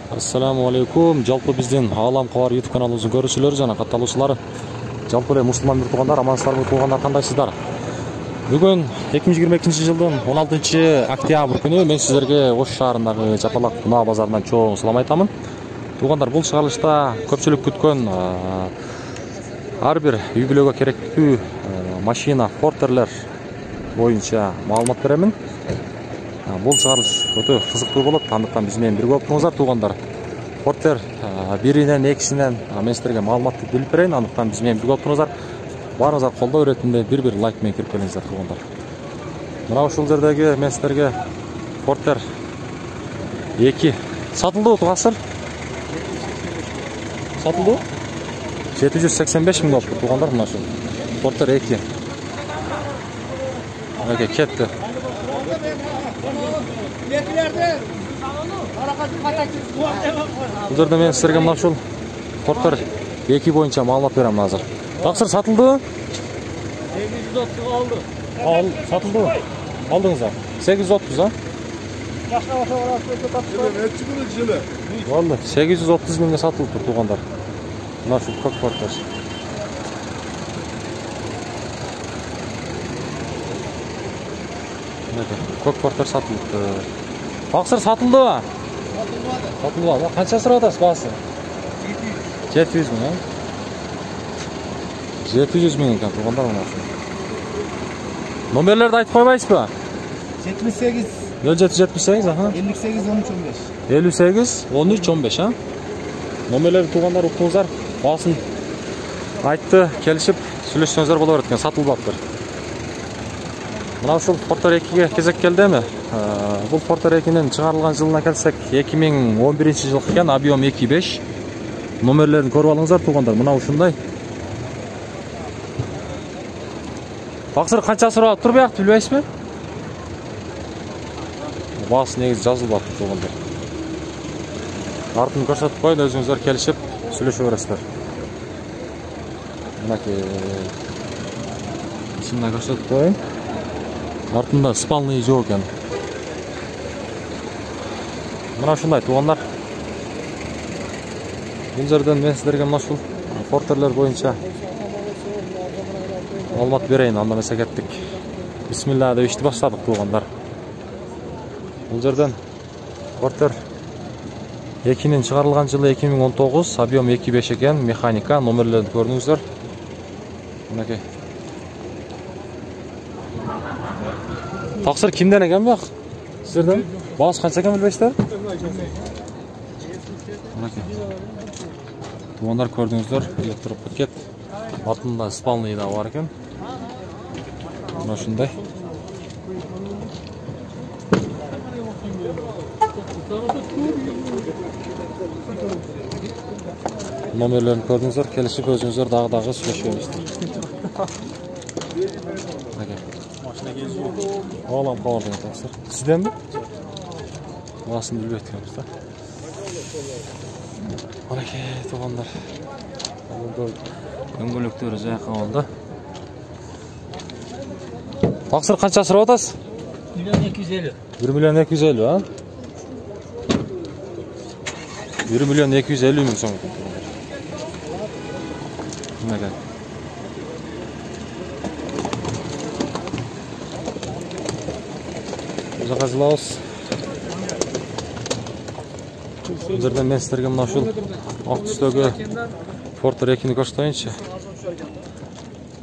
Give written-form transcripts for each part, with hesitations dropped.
Assalamu alaikum. Жалпы биздин Алам Кабар YouTube каналыбыздын көрүүчүлөрү жана катталуучулары, жалпы эле мусулман туугандар, амансыздарбы туугандар, кандайсыздар? Бүгүн 2022 жылдын 16 октябрь күнү мен сиздерге Ош шаарындагы Жапалак Унаа базарынан чоң салам айтамын. Туугандар, бул чыгарылышта көпчүлүк күткөн ар бир үй бүлөгө керектүү машина, Porter'ler боюнча маалымат беремин. Бул чыгарылыш өтө кызыктуу болот. Андыктан биз менен бирге болуңуздар туугандар. Porter биринен, экисинен мен сиздерге маалыматты билип берейин. Андыктан биз менен бирге болуңуздар. Баарыңыздар колдоо иретинде бир лайк менен кирип келиңиздер туугандар. Мына ушул жердеги мен сиздерге Porter 2 сатылды туугасыр. Сатылды? 785 миң болуп туугандар, мына ушул Porter 2. Ага, кетти. Бұл жерде мен сіздерге мына ушул Porter 2 боюнча маалымат берем азыр. Таксыр сатылды? 830 алды. Сатылды. Алдыңыздар. 830, а? Болду. 830 миңге сатылып тур туугандар. Мына ушул көк Porter. Көк Porter сатылды. Таксыр сатылды. Сатылды. Канча сурап атасыз баасы? 700 миң, а? 700 миң экен туугандар, мына ушул. Номерлерди айтып койбайсызбы? 78 0778, аха. 58 13 15. 58 13 15, а? Номерлерди туугандар уктуңуздар. Баасын айтты, келишип сүйлөшсөңүздөр боло берет экен, сатылбаптыр. Мына ушул Porter 2-ге кезек келди эми. Бул Porter 2-нин чыгарылган жылына келсек, 2011 жыл экен, объем 2.5. Номерлерин көрүп алыңыздар туугандар. Мына ушундай. Таксыр канча сурап тур буякты билбейсизби? Баасы негизи жазылбапты туугандар. Артын көрсөтүп коюн, өзүңүздөр келишип сүйлөшө бересиздер. Мынакей ичинде көрсөтүп коюн. Артында спальный жок экен. Мына ушундай туугандар. Бул жерден мен сиздерге мына ушул Porter'ler боюнча маалымат берейин, анда эмесе кеттик. Бисмилла деп ишти баштадык туугандар. Бул жерден Porter 2-нин чыгарылган жылы 2019, объем 2.5 экен, механика, номерлерди көрдүңүздөр. Мынакей. Таксыр кимден экен бак? Сиздерден? Баасы канча экен билбейсиздер? Мынакей. Туугандар, көрдүңүздөр, электроп пакет. Артында спальный да бар экен. Мына ушундай. Номерлерин көрдүңүздөр, келишип өзүңүздөр дагы сүйлөшөбүздөр. Машина кезүү. Алам Кабар деген таксыр. Сизденби? Баасын билбейт экенбиз да. Мынакей туугандар. Дөңгөлөктөрү жакын болду. Таксыр канча сурап атасыз? 1.250. 1.250, а? 1.250 миң сом экен. Мынакей. Жака жылабыз. Бул жерден мен сиздерге мына ушул ак түстөгү Porter 2-ни көрсөтөйүнчү.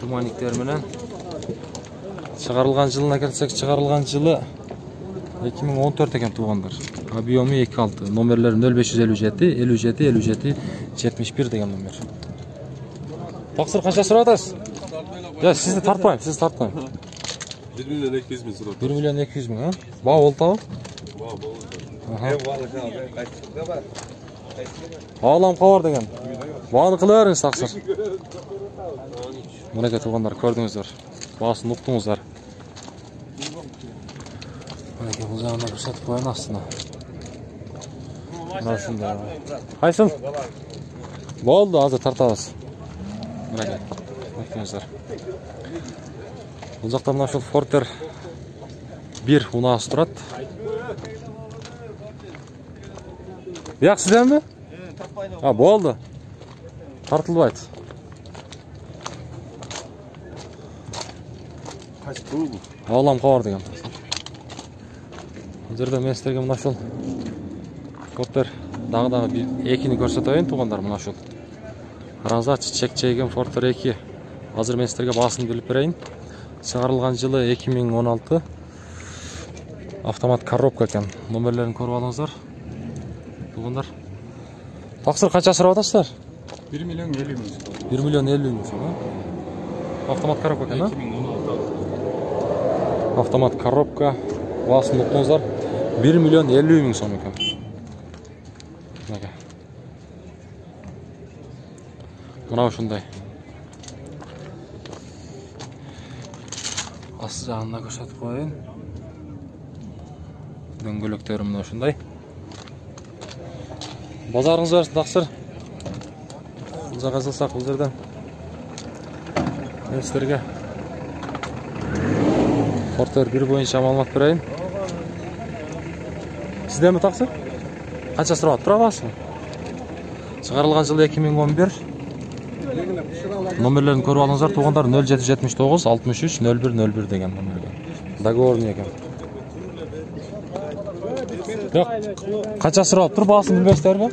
Туманиктер менен. Чыгарылган жылына келсек, чыгарылган жылы 2014 экен туугандар. Объему 2.6. Номерлери 0557 57 57 71 деген номер. Таксыр канча сурап атасыз? Я сизди тартпайм, 1.200 миң сурап. 1.200 миң, а? Баа болтабы? Баа болду. Алам Кабар деген. Бааны кыла бериңиз таксыр. Мынакей туугандар, көрдүңүздөр. Баасын уктуңуздар. Мынакей бул жагына көрсөтүп коюн астына. Мына ушундай. Кайсыл? Болду, азыр тартабыз. Мынакей. Уктуңуздар. Бул жакта мына ушул Porter 1 унаасы турат. Бияк сизденби? Таппайды. А, болду. Тартылбайт. Кайсы бул? Аулам кабар деген. Бул жерде мен силерге мына ушул Фортер дагы экини көрсөтөйүн туугандар, мына ушул. Караңыздар, чек-чейген Фортер 2. Азыр мен силерге баасын билип берейин. Чыгарылган жылы 2016. Автомат коробка экен. Номерлерин көрүп алыңыздар. Туугандар. Таксыр канча сурап атасыздар? 1 миллион 50 миң. 1 миллион 50 миң сом. Автомат коробка экен, а? 2016. Автомат коробка. Баасын уктуңуздар. 1 миллион 50 миң сом экен. Мына. Мына ушундай. Асты жагына көрсөтүп коеюн. Дөңгөлөктөрү мына ушундай. Базарыңыз барсын, таксыр. Бул жака жазылсак бул жерден. Мен силерге Фортер 1 боюнча маалымат берейин. Сизденби таксыр? Канча сурап турабызбы? Чыгарылган жылы 2011. Номерлерин көрүп алыңыздар туугандар. 0779 63 0101 деген номерге. Договорный экен. Канча сурап тур, баасын билбейсиздерби?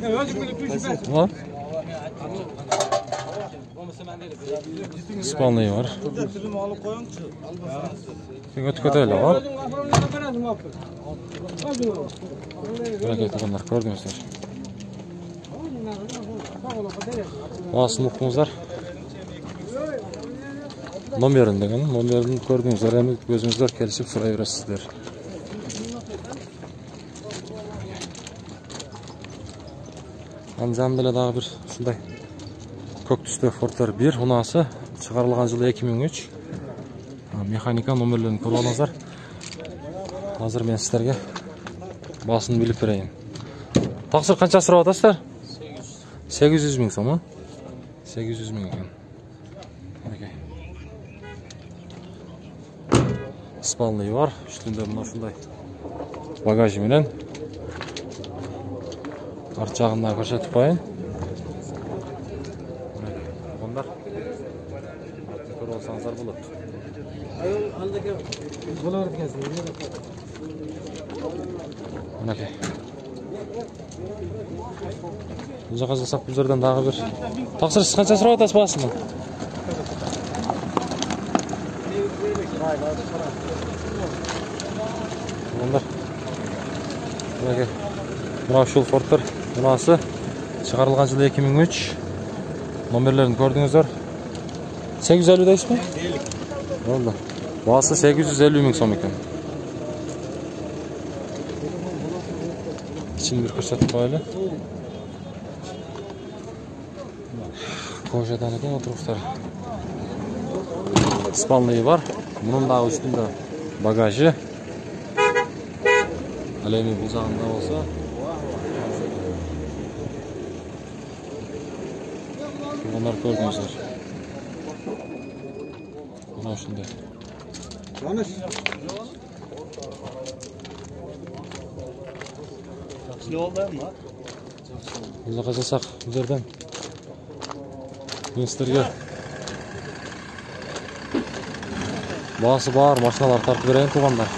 Исполный бар. Сен өтүп кетели бар. Мына туугандар, көрдүңүздөр. Баасын уктуңуздар. Номерин деген, номерин көрдүңүздөр, эми өзүңүздөр келишип сурай бересиздер. Андан деле дагы бир ушундай көк түстө Фортер 1 унасы, чыгарылган жылы 2003. Механика номерлерин көрүп алыңыздар. Азыр мен сиздерге баасын билип берейин. Таксыр канча сурап атасыздар? 800 миң сом, 800 миң экен. Спалный бар, үстүндө мына ушундай багажы менен. Арт жагына көрсөтүп коеюн. Туугандар, көрүп алсаңыздар болот. Мынакей. Бул жака жазсак бул жерден дагы бир. Таксыр сиз канча сурап атасыз баасын? Туугандар. Мынакей. Мына ушул Фортер унасы чыгарылган жылы 2003. Номерлерин көрдүңүздөр. 850 дейсизби? Болду. Баасы 850 миң сом экен. Ичин бир көрсөтүп коелу. Кожадан экен отургуштар. Спальный бар. Мунун дагы үстүндө багажы. Ал эми бул жагында болсо Onlar gördüğünüzler. Buna şimdi. Yanlış. Ne oldu ama? Biz kaçasak üzerden. Minster'ge. Bağısı bağır, maşinalar tartı vereyim tuğanlar.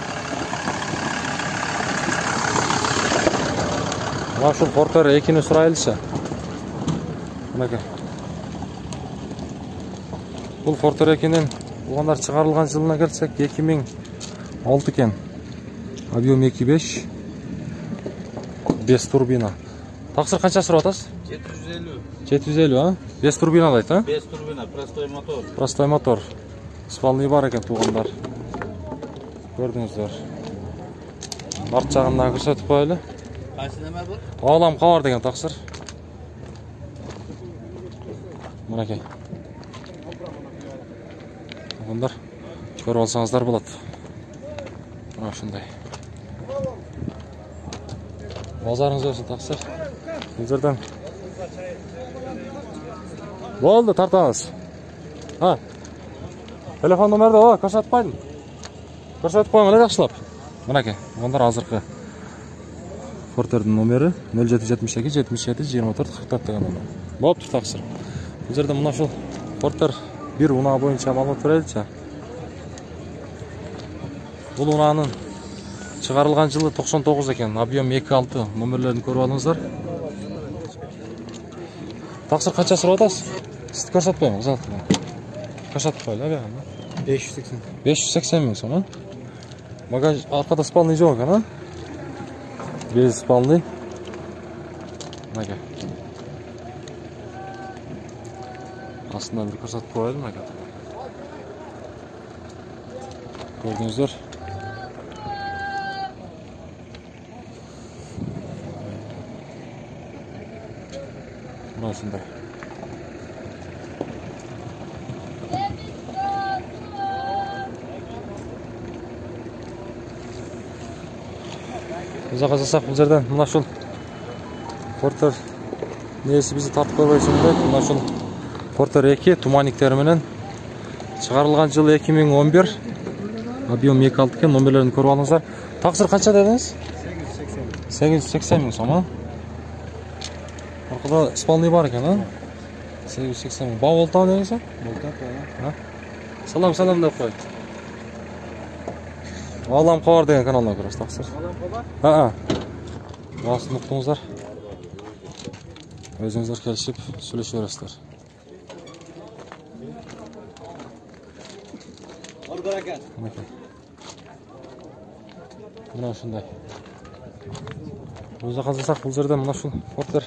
Buna şu Ford'lar ekini sıraylısı. Buna ki. Бұл Фортер екенен оғандар шығарылған жылына келсек 2006 екен. Объем 2.5 5 турбина. Тақсыр қанша сұрап атасыз? 750. 750, а? 5 турбина дайт, а? 5 турбина, простой мотор. Простой мотор. Спалный бар екен туғандар. Көрдіңіздер. Арт жағына көрсетіп қойлы. Қайсы неме бұл? Алам қабар деген тақсыр. Мұнакей. Bunlar көріп алсаңыздар болады. Мына ушундай. Базарыңыз болсын тақсыр. Бұл жерден. Болды, тартамыз. Телефон номерді көрсетіп қойдым. Көрсетіп қойыңыз жақшылап. Мынакей, бұндар азырқы Porterдің номері 0772 77 24 44 деген номер. Болып тұр тақсыр. Бұл жерде мына ушул Портер 1 унаа боюнча маалымат береличи. Бұл унаанын чыгарылган жылы 99 экен. Объем 2.6 номерлерин көрүп алыңыздар. Тақсыр канча сурап атасыз? Сізді көрсетпеймін, ұзатпеймін. Көрсетіп қойлы, бәғам. 580. 580 мың сом, Багаж арқада спалный жоқ екен, без спалный. Мәке. Астында бір көрсетіп қойдым, мәке. Көрдіңіздер. Мына осындай. Ұзақ жасақ бұл жерден мына шыл Портер несі бізді тартып қойбайсын дейді. Мына шыл Портер 2 туманниктеріменен шығарылған жылы 2011, объем 2.6 екен. Номерлерін көріп алыңыздар. Тақсыр қанша дедіңіз? 880 мың сом, Арқада спалный бар екен, 880 мың. Бау олтау дегенсі? Салам деп қой. Алам қауар деген каналына көресіз, тақсыр. Басын ұқтыңыздар. Өзіңіздер келішіп, сөйлешіп өресіздер. Мына ұшындай. Өзі қазасақ бұл жерде мына ұшын Портер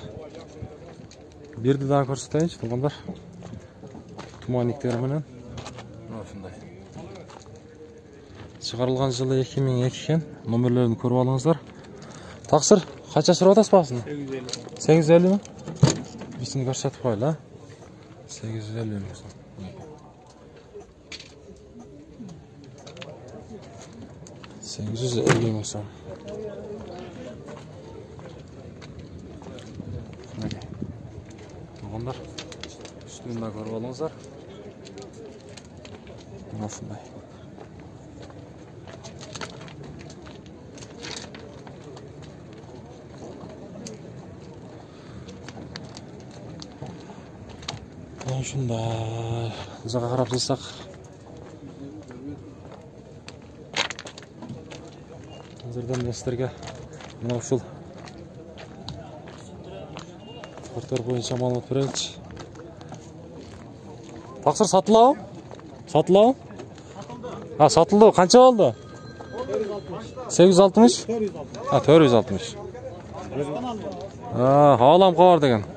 берді дағы көрсетейінші, тұлғандар. Туманниктері менен. Мына ұшындай. Шығарылған жылы 2002 екен. Номерлерін көріп алыңыздар. Тақсыр, қанша сұрап атасыз бағасын? 850 ма? Бесін көрсетіп қойлы, 850 мың сом. 850 мың сом. Тұлғандар, үстінді көріп алыңыздар. Осындай. Шындай, ұзаға қарап жылсақ. Әзірден мәстерге мына ұшыл Портер бойынша маалымат берелікші. Тақсыр сатылау? Сатылау? Сатылды. Қанша болды? 860? 460. Алам қауар деген.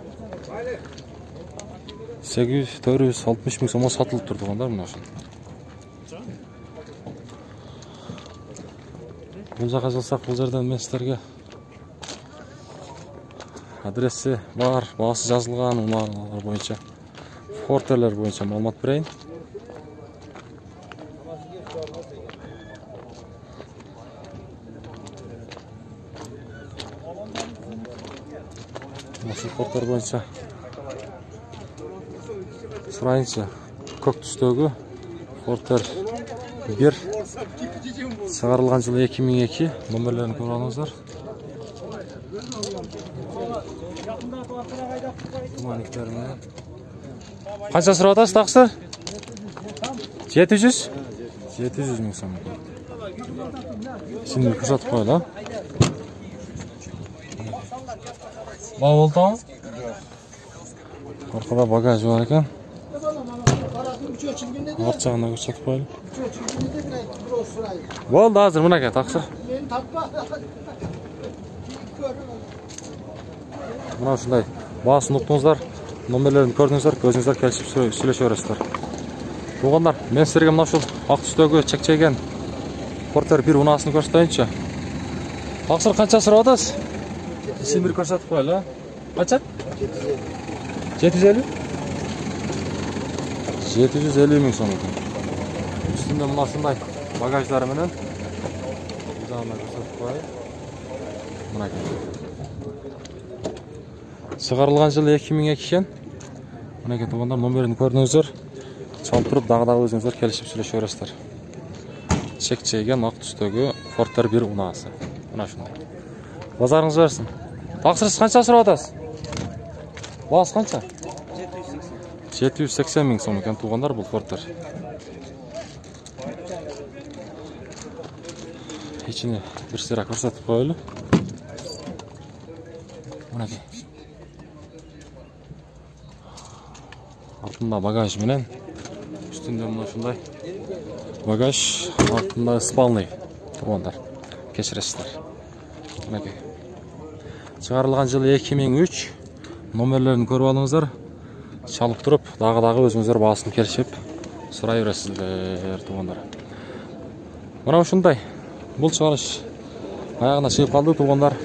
460 мың сомға сатылып тұрды ғандар мұна үшін. Бұл жаққа жылсақ бұл жерден мен сіздерге адресі бар, бағасы жазылған ұнарлар бойынша, Портерлер бойынша маалымат берейін. Осы Портер бойынша сұрайыншы. Көк түстегі Портер 1 шығарылған жылы 2002. Номерлерін көріп алыңыздар. Қанша сұрап атасыз, тақсыр? 700? 700 мың сом. Şimdi көрсетіп қойды. Бау болды ма? Арқада багаж бар екен. Арт жағына көрсетіп қойды. Болды, азыр мұна ке, тақсыр. Мұна ұшындай бағасын ұқтыңыздар, номерлерін көрдіңіздер, көзіңіздер келісіп сөйлеше өресіздер. Болғандар, мен сіздерге мұна ұшыл ақ түстегі чекчеген Портер 1 ұнасын көрсетейінші. Тақсыр қанша сұрап атасыз? Сен бір көрсетіп қойды. Қанша? 750? 750 мың сом екен. Үстінде мұнасындай багаждары менен. Бұл жағына көрсетіп қойды. Мұна екен. Шығарылған жылы 2002 екен. Мұна екен туғандар, номерін көрдіңіздер. Чалып тұрып, дағы өзіңіздер келішіп сөйлеше өресіздер. Чекчейген ақ түстегі Портер 1 ұнасы. Мұна шындай. Базарыңыз берсін. Тақсырыс қанша сұрап атасыз? Бағасы қанша? 780 мың сом екен туғандар бұл форттар. İçini bir sıra көрсетіп қойылы. Мінекей. Артында багаж менен, үстінде мына шундай багаж, артында спальный туғандар. Кешіресіздер. Мінекей. Шығарылған жылы 2003. Номерлерін көріп алыңыздар. Çalып тұрып, дағы өзіңіздер басын кершеп сұрай бересіздер туғандар. Мына ушундай. Бұл шығарыш аяғына шығып қалды туғандар.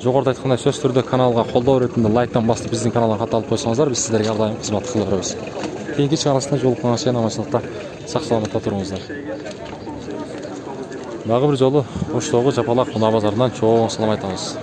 Жоғарыда айтқандай сөз түрде каналға қолдау ретінде лайктан басып біздің каналға қаталып қойсаңыздар, біз сіздерге әрдайым қызмет қыла береміз. Кейінгі шығарысында жолыққан шайын аманшылықта сақ саламатта тұрыңыздар. Дағы бір жолы Оштоғы Жапалақ мұна базарынан чоң салам айтамыз.